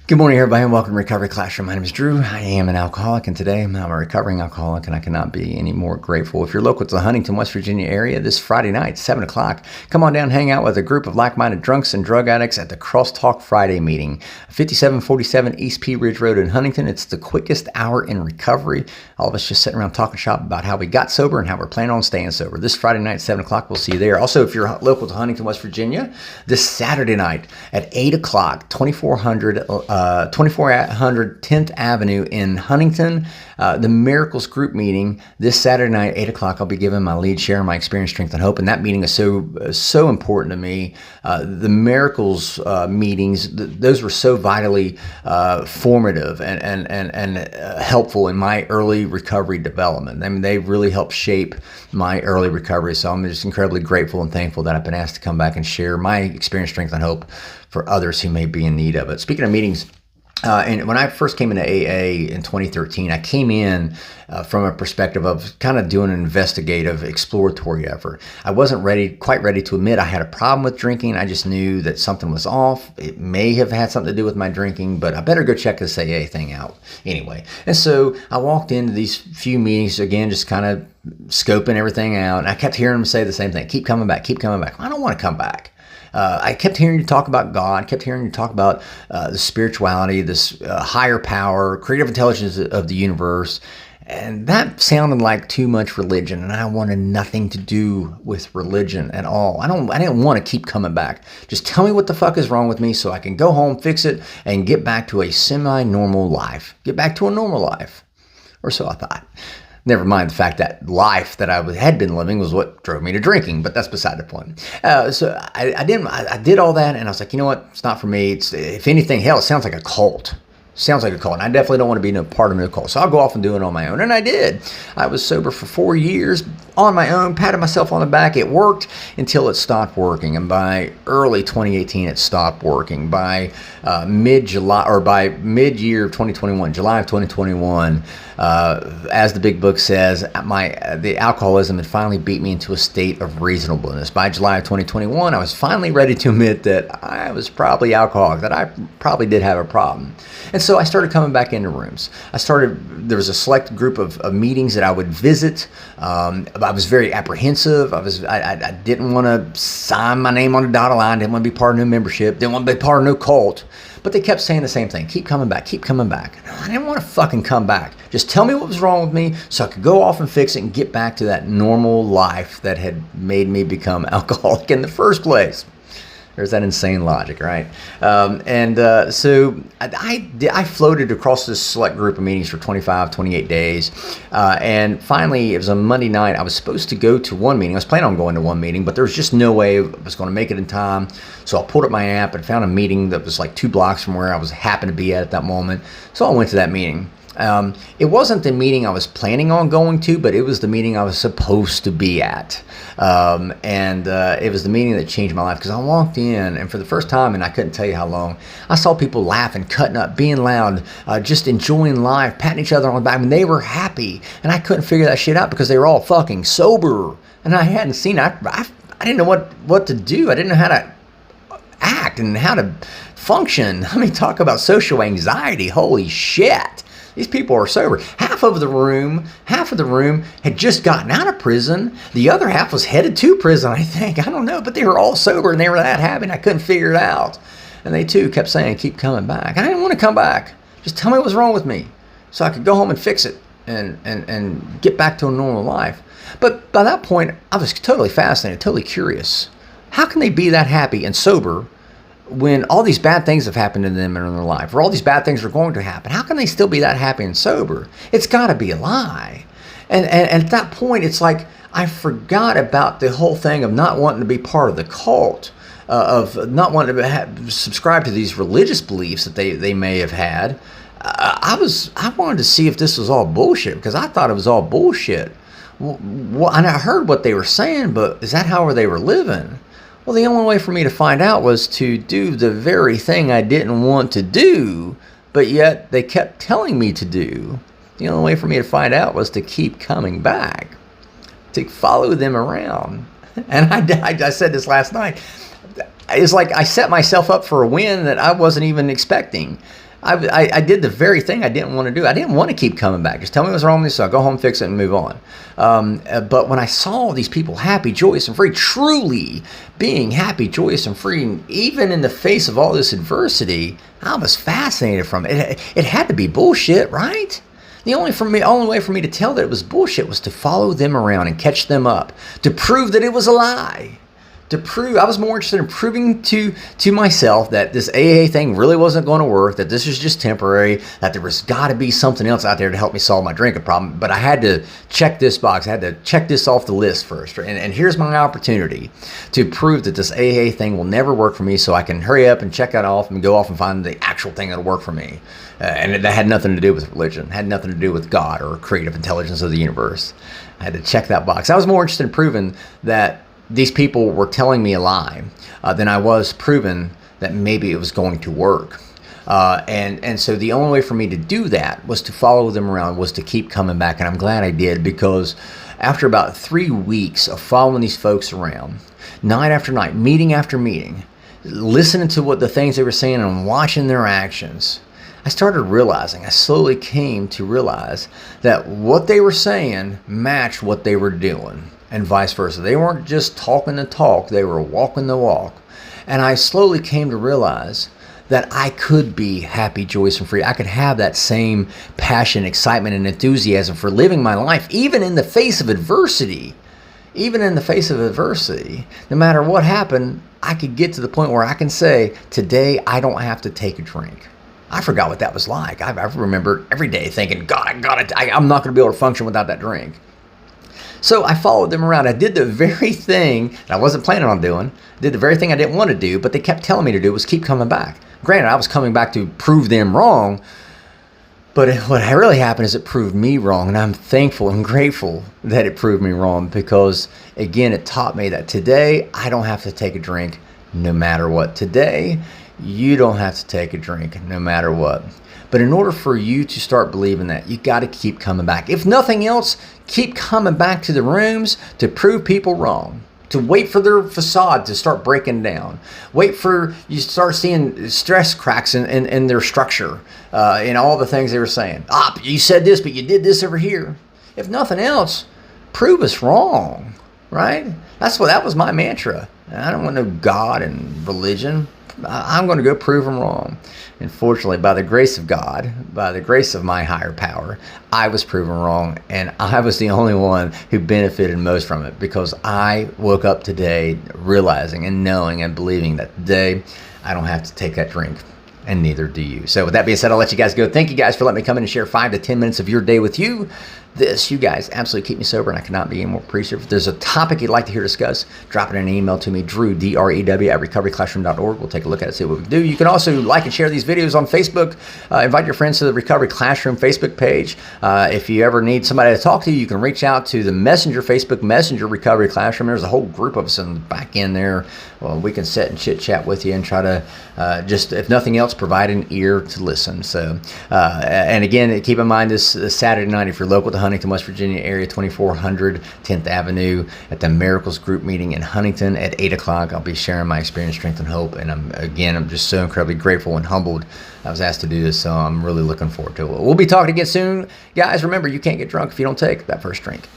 Good morning, everybody, and welcome to Recovery Classroom. My name is Drew. I am an alcoholic, and today I'm a recovering alcoholic, and I cannot be any more grateful. If you're local to the Huntington, West Virginia area, this Friday night, 7 o'clock, come on down, hang out with a group of like-minded drunks and drug addicts at the Crosstalk Friday meeting, 5747 East Pea Ridge Road in Huntington. It's the quickest hour in recovery. All of us just sitting around talking shop about how we got sober and how we're planning on staying sober. This Friday night, 7 o'clock, we'll see you there. Also, if you're local to Huntington, West Virginia, this Saturday night at 8 o'clock, 2400 10th Avenue in Huntington, the Miracles group meeting this Saturday night, 8 o'clock. I'll be giving my lead share, my experience, strength, and hope, and that meeting is so important to me. The Miracles meetings, those were so vitally formative and helpful in my early recovery development. I mean, they really helped shape my early recovery, so I'm just incredibly grateful and thankful that I've been asked to come back and share my experience, strength, and hope for others who may be in need of it. Speaking of meetings, and when I first came into AA in 2013, I came in from a perspective of kind of doing an investigative, exploratory effort. I wasn't quite ready to admit I had a problem with drinking. I just knew that something was off. It may have had something to do with my drinking, but I better go check this AA thing out anyway. And so I walked into these few meetings, again, just kind of scoping everything out. And I kept hearing them say the same thing, keep coming back, keep coming back. I don't want to come back. I kept hearing you talk about God, kept hearing you talk about the spirituality, this higher power, creative intelligence of the universe, and that sounded like too much religion, and I wanted nothing to do with religion at all. I didn't want to keep coming back. Just tell me what the fuck is wrong with me so I can go home, fix it, and get back to a semi-normal life. Get back to a normal life. Or so I thought. Never mind the fact that life that I had been living was what drove me to drinking, but that's beside the point. So I did all that, and I was like, you know what? It's not for me. It's, if anything, hell, it sounds like a cult. Sounds like a cult, and I definitely don't want to be no part of no cult. So I'll go off and do it on my own, and I did. I was sober for 4 years on my own, patted myself on the back. It worked until it stopped working, and by early 2018, it stopped working. By mid-July, or by mid-year of 2021, July of 2021, as the big book says, the alcoholism had finally beat me into a state of reasonableness. By July of 2021, I was finally ready to admit that I was probably alcoholic, that I probably did have a problem. And so I started coming back into rooms. There was a select group of meetings that I would visit. I was very apprehensive. I didn't want to sign my name on the dotted line. Didn't want to be part of no membership. Didn't want to be part of no cult. But they kept saying the same thing. Keep coming back. Keep coming back. I didn't want to fucking come back. Just tell me what was wrong with me so I could go off and fix it and get back to that normal life that had made me become alcoholic in the first place. There's that insane logic, right? So I floated across this select group of meetings for 25, 28 days. And finally, it was a Monday night. I was supposed to go to one meeting. I was planning on going to one meeting, but there was just no way I was going to make it in time. So I pulled up my app and found a meeting that was like 2 blocks from where I happened to be at that moment. So I went to that meeting. It wasn't the meeting I was planning on going to, but it was the meeting I was supposed to be at. It was the meeting that changed my life, because I walked in, and for the first time, and I couldn't tell you how long, I saw people laughing, cutting up, being loud, just enjoying life, patting each other on the back. I mean, they were happy, and I couldn't figure that shit out because they were all fucking sober, and I hadn't seen it. I didn't know what to do. I didn't know how to act and how to function. I mean, talk about social anxiety. Holy shit. These people are sober. Half of the room had just gotten out of prison. The other half was headed to prison, I think. I don't know, but they were all sober, and they were that happy, and I couldn't figure it out. And they, too, kept saying, keep coming back. I didn't want to come back. Just tell me what's wrong with me so I could go home and fix it and get back to a normal life. But by that point, I was totally fascinated, totally curious. How can they be that happy and sober when all these bad things have happened to them in their life, or all these bad things are going to happen? How can they still be that happy and sober? It's got to be a lie. And at that point, it's like I forgot about the whole thing of not wanting to be part of the cult, of not wanting to subscribe to these religious beliefs that they may have had. I wanted to see if this was all bullshit, because I thought it was all bullshit. Well, and I heard what they were saying, but is that how they were living? Well, the only way for me to find out was to do the very thing I didn't want to do, but yet they kept telling me to do. The only way for me to find out was to keep coming back, to follow them around. And I said this last night. It's like I set myself up for a win that I wasn't even expecting. I did the very thing I didn't want to do. I didn't want to keep coming back. Just tell me what's wrong with me, so I'll go home, fix it, and move on. But when I saw these people happy, joyous, and free, truly being happy, joyous, and free, even in the face of all this adversity, I was fascinated from it. It had to be bullshit, right? The only way for me to tell that it was bullshit was to follow them around and catch them up, to prove that it was a lie. I was more interested in proving to myself that this AA thing really wasn't going to work, that this was just temporary, that there was got to be something else out there to help me solve my drinking problem. But I had to check this box. I had to check this off the list first. And here's my opportunity to prove that this AA thing will never work for me, so I can hurry up and check that off and go off and find the actual thing that'll work for me. And that had nothing to do with religion, had nothing to do with God or creative intelligence of the universe. I had to check that box. I was more interested in proving that these people were telling me a lie than I was proving that maybe it was going to work. And so the only way for me to do that was to follow them around, was to keep coming back. And I'm glad I did, because after about 3 weeks of following these folks around, night after night, meeting after meeting, listening to what the things they were saying and watching their actions, I slowly came to realize that what they were saying matched what they were doing, and vice versa. They weren't just talking the talk, they were walking the walk. And I slowly came to realize that I could be happy, joyous, and free. I could have that same passion, excitement, and enthusiasm for living my life, even in the face of adversity. Even in the face of adversity, no matter what happened, I could get to the point where I can say, today I don't have to take a drink. I forgot what that was like. I remember every day thinking, God, I'm not going to be able to function without that drink. So I followed them around. I did the very thing that I wasn't planning on doing. I did the very thing I didn't want to do, but they kept telling me to do was keep coming back. Granted, I was coming back to prove them wrong, but what really happened is it proved me wrong, and I'm thankful and grateful that it proved me wrong, because, again, it taught me that today I don't have to take a drink no matter what. Today, you don't have to take a drink no matter what. But in order for you to start believing that, you got to keep coming back. If nothing else, keep coming back to the rooms to prove people wrong, to wait for their facade to start breaking down. Wait for you start seeing stress cracks in their structure, in all the things they were saying. You said this, but you did this over here. If nothing else, prove us wrong, right? That was my mantra. I don't want no God and religion. I'm going to go prove them wrong. And fortunately, by the grace of God, by the grace of my higher power, I was proven wrong, and I was the only one who benefited most from it, because I woke up today realizing and knowing and believing that today I don't have to take that drink, and neither do you. So with that being said, I'll let you guys go. Thank you guys for letting me come in and share 5 to 10 minutes of your day with you. You guys absolutely keep me sober, and I cannot be any more appreciative. If there's a topic you'd like to hear discussed, drop it in an email to me, Drew, D-R-E-W, at recoveryclassroom.org. We'll take a look at it, see what we can do. You can also like and share these videos on Facebook. Invite your friends to the Recovery Classroom Facebook page. If you ever need somebody to talk to, you can reach out to the Facebook Messenger Recovery Classroom. There's a whole group of us in the back end there. Well, we can sit and chit-chat with you and try to just, if nothing else, provide an ear to listen. So, and again, keep in mind this Saturday night, if you're local to Huntington, West Virginia area, 2400 10th Avenue at the Miracles Group meeting in Huntington at 8 o'clock. I'll be sharing my experience, strength, and hope. And I'm just so incredibly grateful and humbled I was asked to do this. So I'm really looking forward to it. We'll be talking again soon. Guys, remember, you can't get drunk if you don't take that first drink.